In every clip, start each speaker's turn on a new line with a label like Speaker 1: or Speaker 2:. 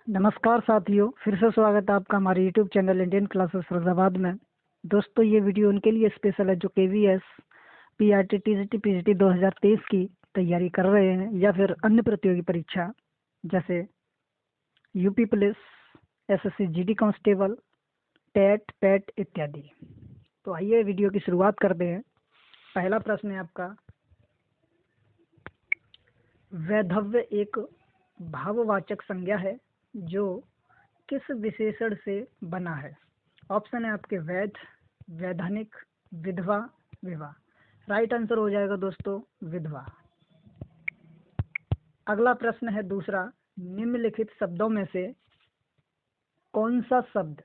Speaker 1: नमस्कार साथियों, फिर से स्वागत है आपका हमारे YouTube channel Indian classes Faizabad में। दोस्तों, ये वीडियो उनके लिए स्पेशल है जो केवीएस, पीआरटी, टीजीटी, पीजीटी 2023 की तैयारी कर रहे हैं या फिर अन्य प्रतियोगी परीक्षा जैसे UP police, SSC GD constable, TET, PET इत्यादि। तो आइए वीडियो की शुरुआत करते हैं। पहला प्रश्न है आपका, वैधव्य एक भाववाचक संज्ञा है जो किस विशेषण से बना है? ऑप्शन है आपके वैध, वैधानिक, विधवा, विवाह। राइट आंसर हो जाएगा दोस्तों विधवा। अगला प्रश्न है दूसरा, निम्नलिखित शब्दों में से कौन सा शब्द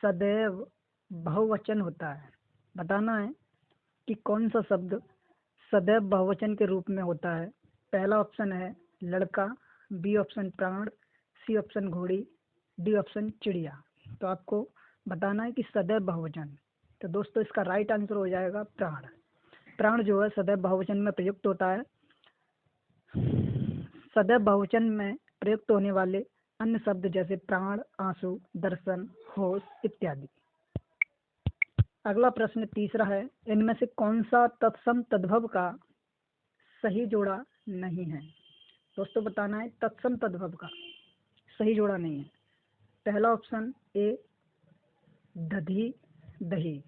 Speaker 1: सदैव बहुवचन होता है? बताना है कि कौन सा शब्द सदैव बहुवचन के रूप में होता है। पहला ऑप्शन है लड़का, बी ऑप्शन प्राण, सी ऑप्शन घोड़ी, डी ऑप्शन चिड़िया। तो आपको बताना है कि सदैव बहुवचन। तो दोस्तों इसका राइट आंसर हो जाएगा प्राण। प्राण जो है सदैव बहुवचन में प्रयुक्त होता है। सदैव बहुवचन में प्रयुक्त होने वाले अन्य शब्द जैसे प्राण, आंसू, दर्शन, होश इत्यादि। अगला प्रश्न तीसरा है, इनमें से कौन सा तत्सम तद्भव का सही जोड़ा नहीं है? दोस्तों बताना है तत्सम तद्भव का सही जोड़ा नहीं है। पहला ऑप्शन ए दधी, दही,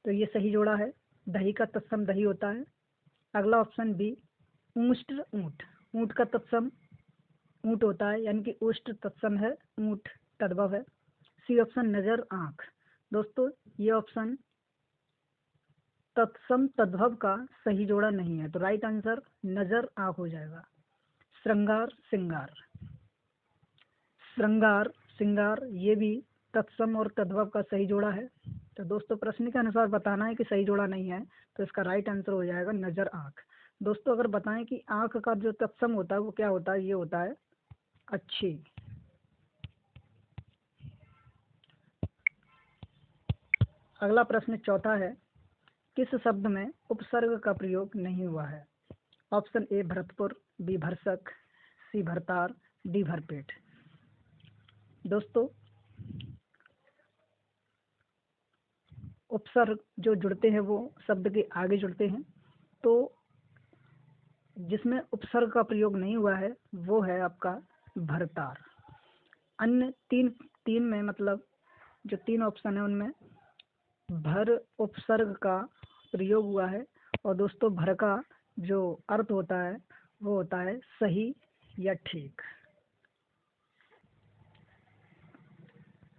Speaker 1: तो ये सही जोड़ा है, दही का तत्सम दही होता है। अगला ऑप्शन बी ऊष्ट, ऊंट, ऊंट का तत्सम ऊंट होता है, यानी कि उष्ट तत्सम है, ऊंट तद्भव है। सी ऑप्शन नजर, आंख। दोस्तों ये ऑप्शन तत्सम तद्भव का सही जोड़ा नहीं है, तो राइट आंसर नजर, आंख हो जाएगा। श्रृंगार, सिंगार, श्रृंगार, सिंगार ये भी तत्सम और तद्भव का सही जोड़ा है। तो दोस्तों प्रश्न के अनुसार बताना है कि सही जोड़ा नहीं है, तो इसका राइट आंसर हो जाएगा नजर, आंख। दोस्तों अगर बताएं कि आंख का जो तत्सम होता है वो क्या होता है, ये होता है अच्छी। अगला प्रश्न चौथा है, किस शब्द में उपसर्ग का प्रयोग नहीं हुआ है? ऑप्शन ए भरतपुर, बी भरसक, सी भरतार, डी भरपेट। दोस्तों उपसर्ग जो जुड़ते हैं वो शब्द के आगे जुड़ते हैं, तो जिसमें उपसर्ग का प्रयोग नहीं हुआ है वो है आपका भरतार। अन्य तीन में मतलब जो तीन ऑप्शन है उनमें भर उपसर्ग का प्रयोग हुआ है। और दोस्तों भर का जो अर्थ होता है वो होता है सही या ठीक।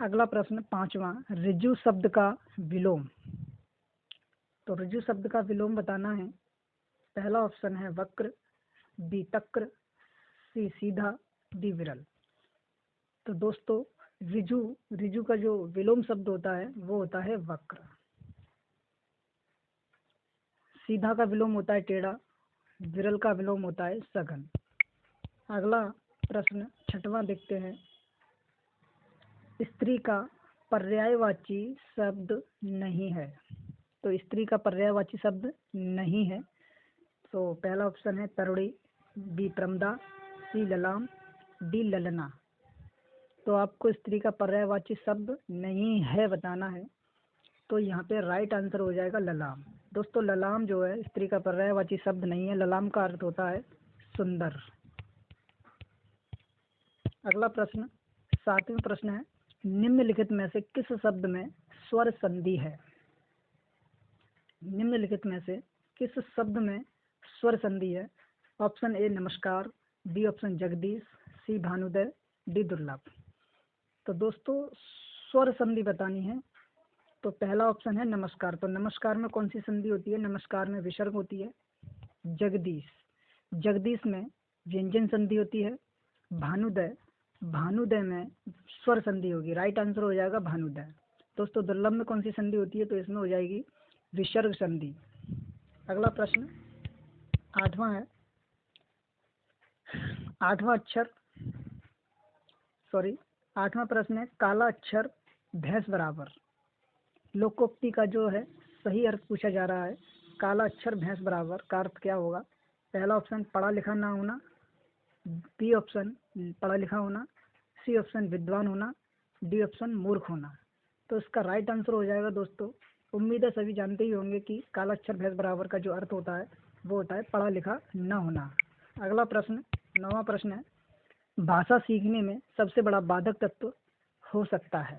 Speaker 1: अगला प्रश्न पांचवा, ऋजु शब्द का विलोम। तो ऋजु शब्द का विलोम बताना है। पहला ऑप्शन है वक्र, बी तक्र, सी सीधा, डी विरल। तो दोस्तों ऋजु ऋजु का जो विलोम शब्द होता है वो होता है वक्र। सीधा का विलोम होता है टेढ़ा, विरल का विलोम होता है सघन। अगला प्रश्न छठवां देखते हैं, स्त्री का पर्यायवाची शब्द नहीं है। तो स्त्री का पर्यायवाची शब्द नहीं है, तो पहला ऑप्शन है तरुणी, बी प्रमदा, सी ललाम, डी ललना। तो आपको स्त्री का पर्यायवाची शब्द नहीं है बताना है, तो यहाँ पे राइट आंसर हो जाएगा ललाम। दोस्तों ललाम जो है स्त्री का पर्यायवाची शब्द नहीं है, ललाम का अर्थ होता है सुंदर। अगला प्रश्न सातवें प्रश्न है, निम्नलिखित में से किस शब्द में स्वर संधि है? निम्नलिखित में से किस शब्द में स्वर संधि है? ऑप्शन ए नमस्कार, बी ऑप्शन जगदीश, सी भानुदय, डी दुर्लभ। तो दोस्तों स्वर संधि बतानी है, तो पहला ऑप्शन है नमस्कार। तो नमस्कार में कौन सी संधि होती है? नमस्कार में विसर्ग होती है। जगदीश, जगदीश में व्यंजन संधि होती है। भानुदय, भानुदय में स्वर संधि होगी। राइट आंसर हो जाएगा भानुदय। दोस्तों दुर्लभ में कौन सी संधि होती है? तो इसमें हो जाएगी विसर्ग संधि। अगला प्रश्न आठवां है, आठवां प्रश्न है, काला अक्षर भैंस बराबर। लोकोक्ति का जो है सही अर्थ पूछा जा रहा है। काला अक्षर भैंस बराबर का अर्थ क्या होगा? पहला ऑप्शन पढ़ा लिखा ना होना, बी ऑप्शन पढ़ा लिखा होना, सी ऑप्शन विद्वान होना, डी ऑप्शन मूर्ख होना। तो इसका राइट आंसर हो जाएगा दोस्तों, उम्मीद है सभी जानते ही होंगे कि काला अक्षर भैंस बराबर का जो अर्थ होता है वो होता है पढ़ा लिखा न होना। अगला प्रश्न, 9वां प्रश्न है, भाषा सीखने में सबसे बड़ा बाधक तत्व हो सकता है।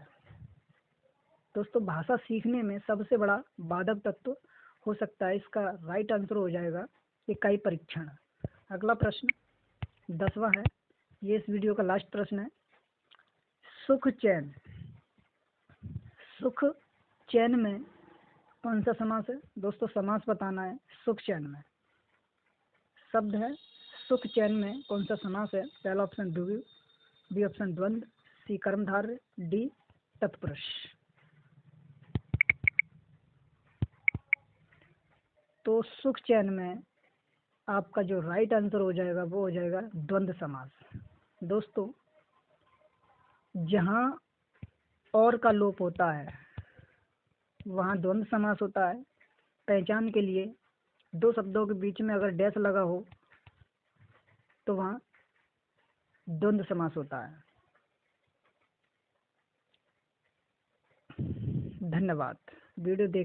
Speaker 1: दोस्तों भाषा सीखने में सबसे बड़ा बाधक तत्व हो सकता है, इसका राइट आंसर हो जाएगा इकाई परीक्षण। अगला प्रश्न 10वां है, ये इस वीडियो का लास्ट प्रश्न है, सुख चैन, सुख चैन में कौन सा समास है? दोस्तों समास बताना है सुख चैन में। शब्द है सुख चैन में कौन सा समास है? पहला ऑप्शन द्विगु, बी ऑप्शन द्वंद्व, सी कर्मधारय, डी तत्पुरुष। तो सुख चैन में आपका जो राइट आंसर हो जाएगा वो हो जाएगा द्वंद्व समास। दोस्तों जहाँ और का लोप होता है वहाँ द्वंद्व समास होता है। पहचान के लिए दो शब्दों के बीच में अगर डैश लगा हो तो वहाँ द्वंद्व समास होता है। धन्यवाद वीडियो देख